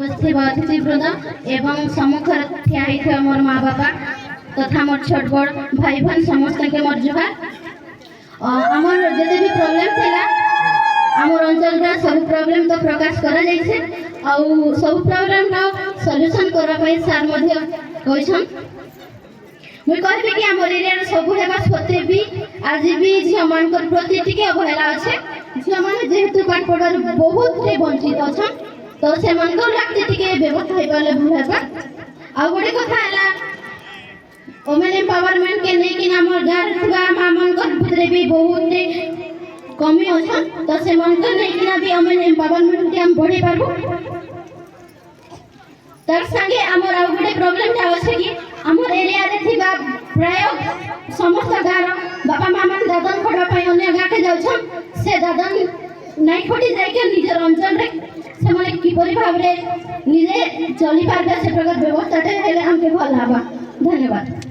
उपस्थित अतिथिवृंद एवं सम्मुखर ठिया होइଥିବା मोर माँ बापा तथा मोर छोट बड़ भाई बहन समस्त के मोर जुहार। आमर जते भी प्रॉब्लम थिला आमर अंचल रा सब प्रॉब्लम तो प्रकाश करा जाइछे आउ सब प्रॉब्लम रा सॉल्यूशन करबा पई सर मध्ये कहिछन। मुई कहबी कि आमर एरिया रे सब हेबा सत्य भी आज भी झिया मानकर प्रति टिके अवहेला अछि। झिया माने जेहेतु पाठ पढ़ार बहुत रे वंचित अछन तो से मनकर लागते टिके व्यवस्था होई पाले बुझाबा। आ गोटे कथा हला वुमेन एम्पावरमेंट के नै कि हमर गार थुआ मामनकर भितरे भी बहुत कमी अछन तो से मनकर नै कि भी वुमेन एम्पावरमेंट के हम बढ़े पारबो। तर संगे हमर आ गोटे प्रॉब्लम था अछि कि हमर एरिया रे थिबा प्राय समस्त गार बापा मामा दादन खड़ा पई अन्य गा के जाउछन से दादन नै खटी जाय के निजर अंचल रे से माने किपरि भाव रे निजे चली पारबे से प्रकार व्यवस्था हेले हमके भल हबा। धन्यवाद।